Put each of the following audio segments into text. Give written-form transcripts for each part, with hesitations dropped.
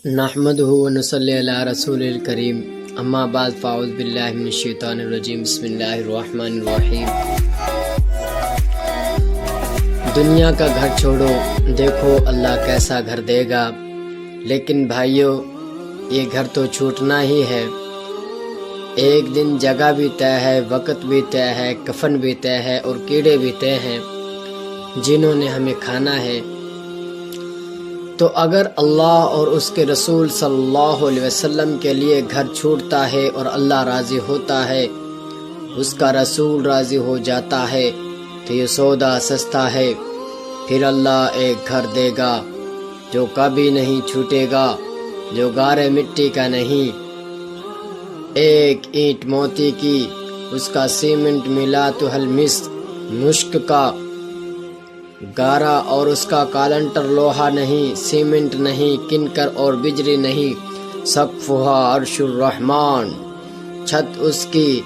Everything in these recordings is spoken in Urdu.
نحمدہ ونصلی علی رسول الکریم اما بعد فاعوذ باللہ من الشیطان الرجیم بسم اللہ الرحمن الرحیم۔ دنیا کا گھر چھوڑو، دیکھو اللہ کیسا گھر دے گا۔ لیکن بھائیو، یہ گھر تو چھوٹنا ہی ہے۔ ایک دن جگہ بھی طے ہے، وقت بھی طے ہے، کفن بھی طے ہے اور کیڑے بھی طے ہیں جنہوں نے ہمیں کھانا ہے۔ تو اگر اللہ اور اس کے رسول صلی اللہ علیہ وسلم کے لیے گھر چھوٹتا ہے اور اللہ راضی ہوتا ہے، اس کا رسول راضی ہو جاتا ہے، تو یہ سودا سستا ہے۔ پھر اللہ ایک گھر دے گا جو کبھی نہیں چھوٹے گا، جو گارے مٹی کا نہیں، ایک اینٹ موتی کی، اس کا سیمنٹ ملا تو المسک، مشک کا گارا، اور اس کا کالنٹر لوہا نہیں، سیمنٹ نہیں، کنکر اور بجری نہیں۔ سقفھا عرش الرحمن، چھت اس کی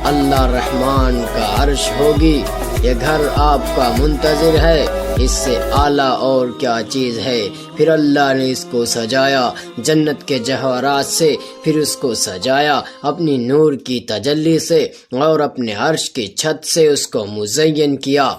اللہ رحمان کا عرش ہوگی۔ یہ گھر آپ کا منتظر ہے، اس سے اعلیٰ اور کیا چیز ہے۔ پھر اللہ نے اس کو سجایا جنت کے جواہرات سے، پھر اس کو سجایا اپنی نور کی تجلی سے، اور اپنے عرش کی چھت سے اس کو مزین کیا،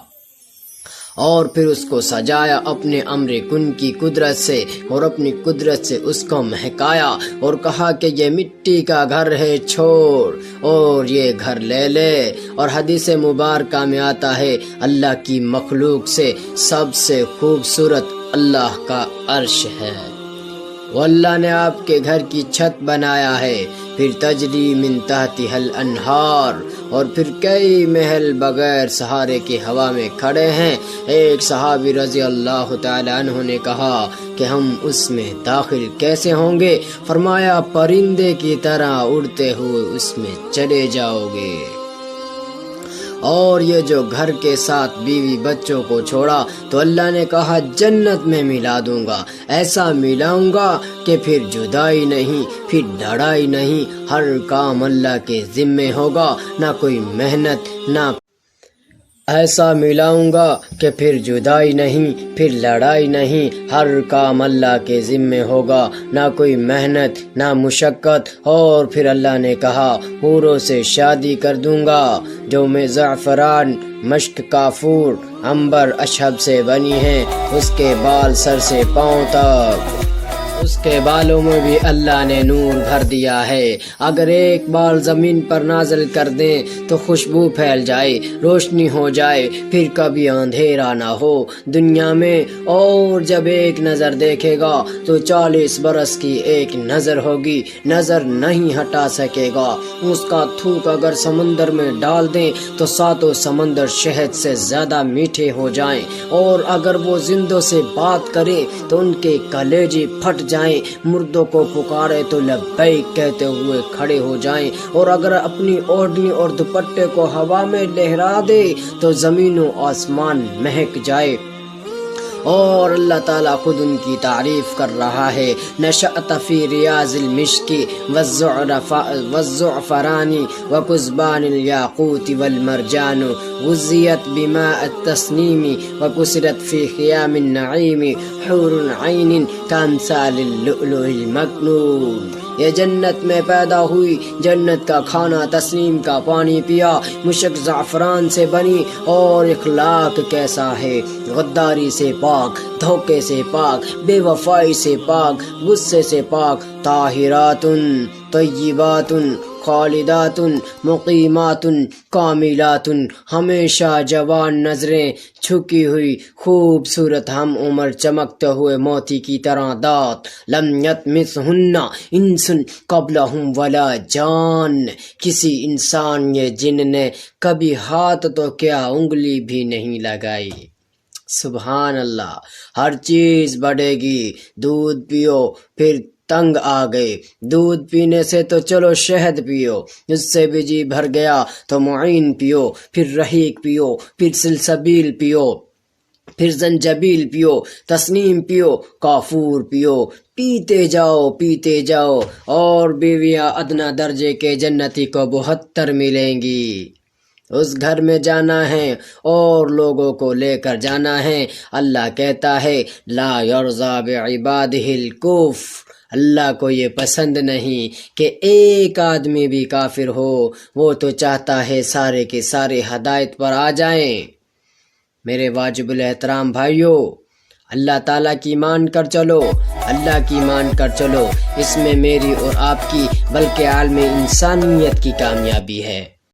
اور پھر اس کو سجایا اپنے امر کن کی قدرت سے، اور اپنی قدرت سے اس کو مہکایا اور کہا کہ یہ مٹی کا گھر ہے، چھوڑ اور یہ گھر لے لے۔ اور حدیث مبارکہ میں آتا ہے اللہ کی مخلوق سے سب سے خوبصورت اللہ کا عرش ہے۔ وہ اللہ نے آپ کے گھر کی چھت بنایا ہے، پھر تجری من تحتها الانہار، اور پھر کئی محل بغیر سہارے کی ہوا میں کھڑے ہیں۔ ایک صحابی رضی اللہ تعالی عنہ نے کہا کہ ہم اس میں داخل کیسے ہوں گے؟ فرمایا پرندے کی طرح اڑتے ہوئے اس میں چلے جاؤ گے۔ اور یہ جو گھر کے ساتھ بیوی بچوں کو چھوڑا تو اللہ نے کہا جنت میں ملا دوں گا، ایسا ملاؤں گا کہ پھر جدائی نہیں، پھر لڑائی نہیں، ہر کام اللہ کے ذمے ہوگا، نہ کوئی محنت، نہ ایسا ملاؤں گا کہ پھر جدائی نہیں، پھر لڑائی نہیں، ہر کام اللہ کے ذمے ہوگا، نہ کوئی محنت، نہ مشقت۔ اور پھر اللہ نے کہا حوروں سے شادی کر دوں گا جو میں زعفران، مشک، کافور، عنبر، اشہب سے بنی ہیں، اس کے بال سر سے پاؤں تک، اس کے بالوں میں بھی اللہ نے نور بھر دیا ہے۔ اگر ایک بال زمین پر نازل کر دیں تو خوشبو پھیل جائے، روشنی ہو جائے، پھر کبھی اندھیرا نہ ہو دنیا میں۔ اور جب ایک نظر دیکھے گا تو 40 برس کی ایک نظر ہوگی، نظر نہیں ہٹا سکے گا۔ اس کا تھوک اگر سمندر میں ڈال دیں تو 7 سمندر شہد سے زیادہ میٹھے ہو جائیں، اور اگر وہ زندوں سے بات کریں تو ان کے کلیجے پھٹ جائیں، مردوں کو پکارے تو لبیک کہتے ہوئے کھڑے ہو جائیں، اور اگر اپنی اوڑھنی اور دوپٹے کو ہوا میں لہرا دے تو زمین و آسمان مہک جائے۔ اور اللہ تعالیٰ خود ان کی تعریف کر رہا ہے نشأت فی ریاض المشک والزعفران وکزبان الیاقوت والمرجان غزیت بماء التسنیم وکسرت فی خیام النعیم حور عین کامثال اللؤلؤ المکنون۔ یہ جنت میں پیدا ہوئی، جنت کا کھانا، تسنیم کا پانی پیا، مشک زعفران سے بنی، اور اخلاق کیسا ہے، غداری سے پاک، دھوکے سے پاک، بے وفائی سے پاک، غصے سے پاک، طاہرات طیبات خالدات مقیمات کاملات، ہمیشہ جوان نظریں جھکی ہوئی، خوبصورت ہم عمر چمکتے ہوئے موتی کی طرح دانت، لم یطمثہن انس قبلہم ولا جان، کسی انسان یا جن نے کبھی ہاتھ تو کیا انگلی بھی نہیں لگائی۔ سبحان اللہ۔ ہر چیز بڑھے گی، دودھ پیو، پھر تنگ آ گئے، دودھ پینے سے تو چلو شہد پیو، اس سے بھی جی بھر گیا تو معین پیو، پھر رحیق پیو، پھر سلسبیل پیو، پھر زنجبیل پیو، تسنیم پیو، کافور پیو، پیتے جاؤ پیتے جاؤ۔ اور بیویاں ادنی درجے کے جنتی کو 72 ملیں گی۔ اس گھر میں جانا ہے اور لوگوں کو لے کر جانا ہے۔ اللہ کہتا ہے لا یرضی بعبادہ الکفر، اللہ کو یہ پسند نہیں کہ ایک آدمی بھی کافر ہو، وہ تو چاہتا ہے سارے کے سارے ہدایت پر آ جائیں۔ میرے واجب الاحترام بھائیوں، اللہ تعالیٰ کی مان کر چلو، اللہ کی مان کر چلو، اس میں میری اور آپ کی بلکہ عالم انسانیت کی کامیابی ہے۔